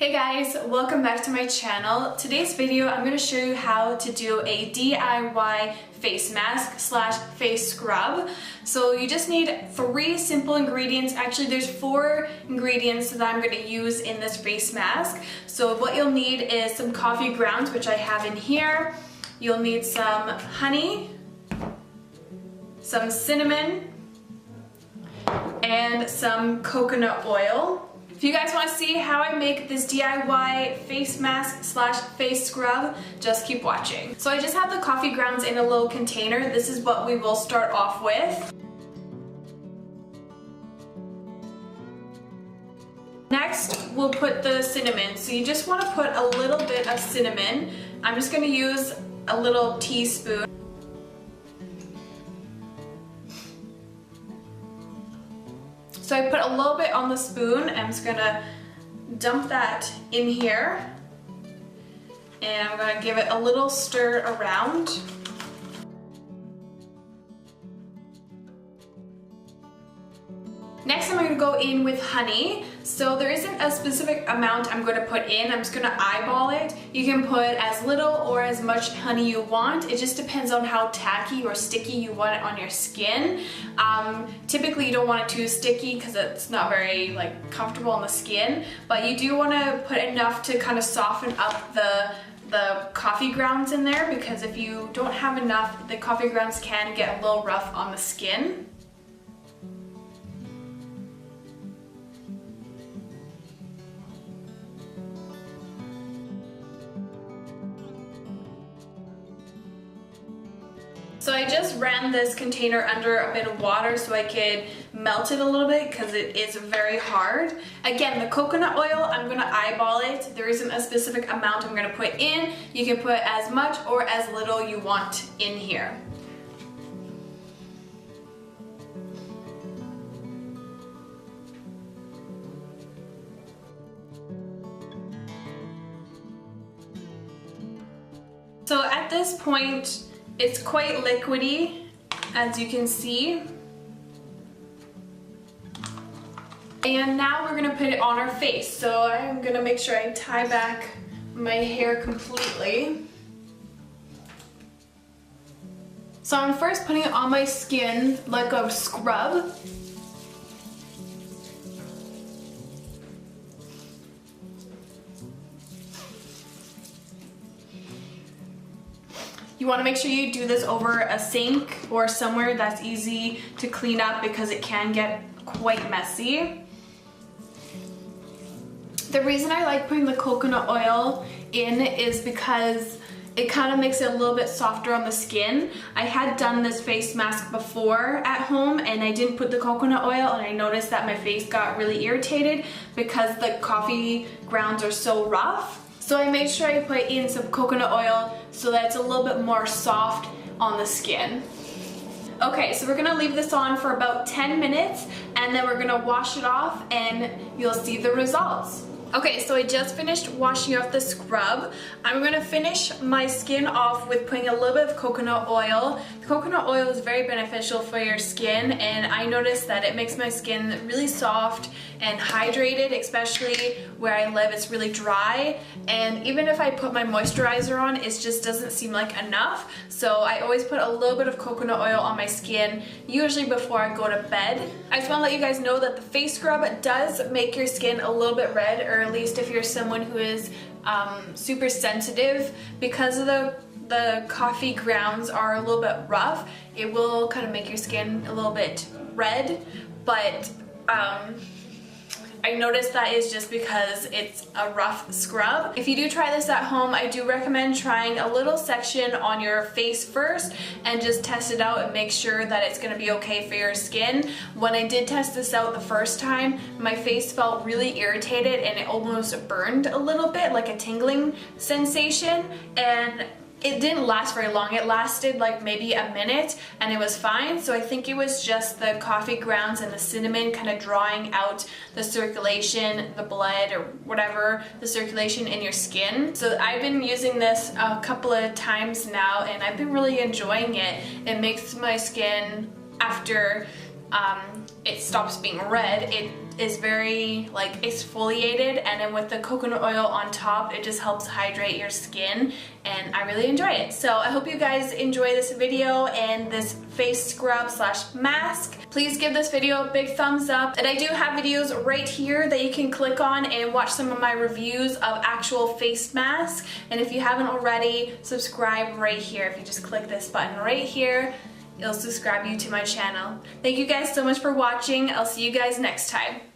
Hey guys, welcome back to my channel. Today's video I'm going to show you how to do a DIY face mask slash face scrub. So you just need 3 simple ingredients. Actually there's 4 ingredients that I'm going to use in this face mask. So what you'll need is some coffee grounds, which I have in here. You'll need some honey, some cinnamon, and some coconut oil. If you guys want to see how I make this DIY face mask slash face scrub, just keep watching. So I just have the coffee grounds in a little container. This is what we will start off with. Next, we'll put the cinnamon. So you just want to put a little bit of cinnamon. I'm just going to use a little teaspoon. So I put a little bit on the spoon. I'm just gonna dump that in here and I'm gonna give it a little stir around. Next I'm going to go in with honey. So there isn't a specific amount I'm going to put in. I'm just going to eyeball it. You can put as little or as much honey you want. It just depends on how tacky or sticky you want it on your skin. Typically you don't want it too sticky because it's not very comfortable on the skin, but you do want to put enough to kind of soften up the coffee grounds in there, because if you don't have enough, the coffee grounds can get a little rough on the skin. So I just ran this container under a bit of water so I could melt it a little bit because it is very hard. Again, the coconut oil, I'm going to eyeball it. There isn't a specific amount I'm going to put in. You can put as much or as little you want in here. So at this point, it's quite liquidy, as you can see. And now we're gonna put it on our face. So I'm gonna make sure I tie back my hair completely. So I'm first putting it on my skin like a scrub. You want to make sure you do this over a sink or somewhere that's easy to clean up because it can get quite messy. The reason I like putting the coconut oil in is because it kind of makes it a little bit softer on the skin. I had done this face mask before at home and I didn't put the coconut oil, and I noticed that my face got really irritated because the coffee grounds are so rough. So I made sure I put in some coconut oil so that it's a little bit more soft on the skin. Okay, so we're gonna leave this on for about 10 minutes and then we're gonna wash it off and you'll see the results. Okay, so I just finished washing off the scrub. I'm gonna finish my skin off with putting a little bit of coconut oil. Coconut oil is very beneficial for your skin, and I noticed that it makes my skin really soft and hydrated, especially where I live. It's really dry, and even if I put my moisturizer on, it just doesn't seem like enough. So I always put a little bit of coconut oil on my skin, usually before I go to bed. I just want to let you guys know that the face scrub does make your skin a little bit red, or at least if you're someone who is super sensitive, because of the coffee grounds are a little bit rough, it will kind of make your skin a little bit red, but I noticed that is just because it's a rough scrub. If you do try this at home, I do recommend trying a little section on your face first and just test it out and make sure that it's gonna be okay for your skin. When I did test this out the first time, my face felt really irritated and it almost burned a little bit, like a tingling sensation, and it didn't last very long. It lasted like maybe a minute and it was fine. So I think it was just the coffee grounds and the cinnamon kind of drawing out the circulation, the blood, or whatever, the circulation in your skin. So I've been using this a couple of times now and I've been really enjoying it. It makes my skin, after it stops being red, it is very like exfoliated, and then with the coconut oil on top, it just helps hydrate your skin, and I really enjoy it. So I hope you guys enjoy this video and this face scrub slash mask. Please give this video a big thumbs up, and I do have videos right here that you can click on and watch some of my reviews of actual face masks. And if you haven't already, subscribe right here. If you just click this button right here, it'll subscribe you to my channel. Thank you guys so much for watching. I'll see you guys next time.